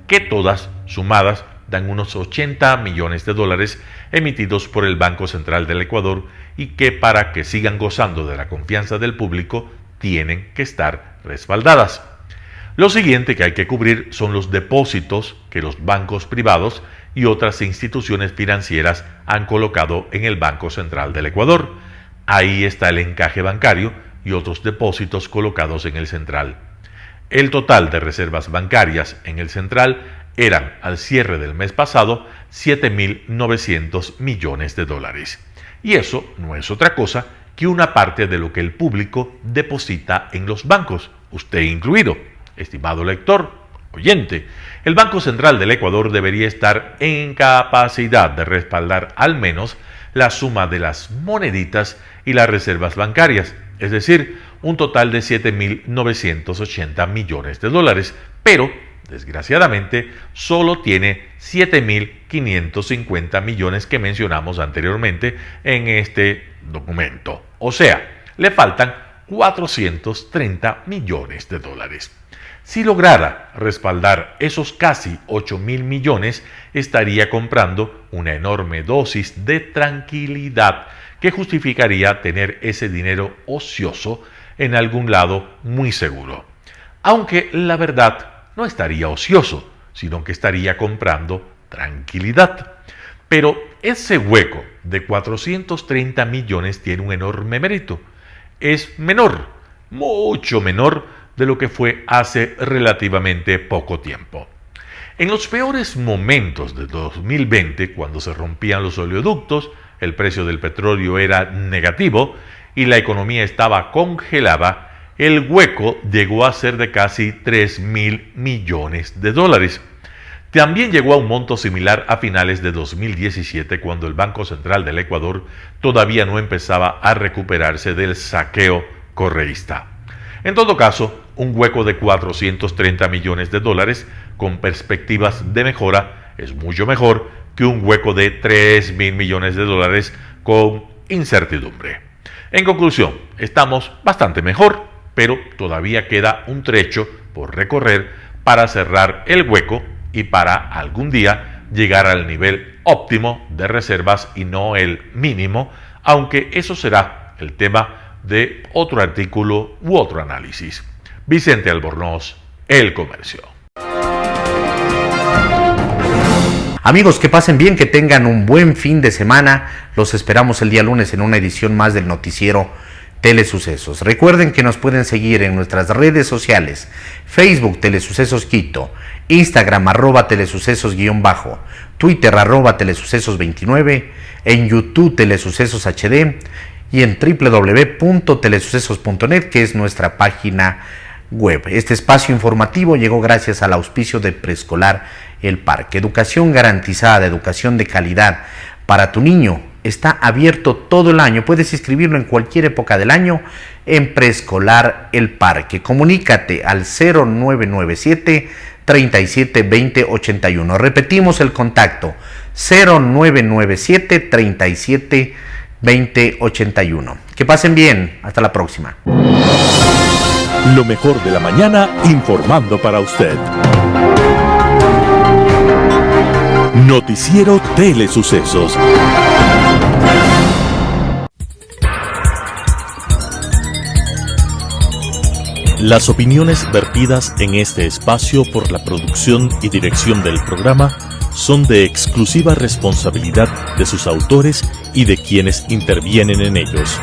que todas, sumadas, dan unos 80 millones de dólares emitidos por el Banco Central del Ecuador y que para que sigan gozando de la confianza del público tienen que estar respaldadas. Lo siguiente que hay que cubrir son los depósitos que los bancos privados y otras instituciones financieras han colocado en el Banco Central del Ecuador. Ahí está el encaje bancario y otros depósitos colocados en el central. El total de reservas bancarias en el central eran, al cierre del mes pasado, 7.900 millones de dólares. Y eso no es otra cosa que una parte de lo que el público deposita en los bancos, usted incluido. Estimado lector, oyente, el Banco Central del Ecuador debería estar en capacidad de respaldar al menos la suma de las moneditas y las reservas bancarias, es decir, un total de 7.980 millones de dólares, pero desgraciadamente solo tiene 7.550 millones que mencionamos anteriormente en este documento. O sea, le faltan 430 millones de dólares. Si lograra respaldar esos casi 8.000 millones, estaría comprando una enorme dosis de tranquilidad que justificaría tener ese dinero ocioso en algún lado muy seguro. Aunque la verdad no estaría ocioso, sino que estaría comprando tranquilidad. Pero ese hueco de 430 millones tiene un enorme mérito. Es menor, mucho menor de lo que fue hace relativamente poco tiempo. En los peores momentos de 2020, cuando se rompían los oleoductos, el precio del petróleo era negativo y la economía estaba congelada, el hueco llegó a ser de casi 3.000 millones de dólares. También llegó a un monto similar a finales de 2017, cuando el Banco Central del Ecuador todavía no empezaba a recuperarse del saqueo correísta. En todo caso, un hueco de 430 millones de dólares con perspectivas de mejora es mucho mejor que un hueco de 3.000 millones de dólares con incertidumbre. En conclusión, estamos bastante mejor, pero todavía queda un trecho por recorrer para cerrar el hueco y para algún día llegar al nivel óptimo de reservas y no el mínimo, aunque eso será el tema de otro artículo u otro análisis. Vicente Albornoz, El Comercio. Amigos, que pasen bien, que tengan un buen fin de semana. Los esperamos el día lunes en una edición más del noticiero Telesucesos. Recuerden que nos pueden seguir en nuestras redes sociales: Facebook Telesucesos Quito, Instagram @telesucesos_, Twitter @telesucesos29, en YouTube Telesucesos HD y en www.telesucesos.net, que es nuestra página web. Este espacio informativo llegó gracias al auspicio de Preescolar El Parque. Educación garantizada, educación de calidad para tu niño. Está abierto todo el año. Puedes inscribirlo en cualquier época del año en Preescolar El Parque. Comunícate al 0997 37 20 81. Repetimos el contacto: 0997 37 20 81. Que pasen bien. Hasta la próxima. Lo mejor de la mañana informando para usted. Noticiero Telesucesos. Las opiniones vertidas en este espacio por la producción y dirección del programa son de exclusiva responsabilidad de sus autores y de quienes intervienen en ellos.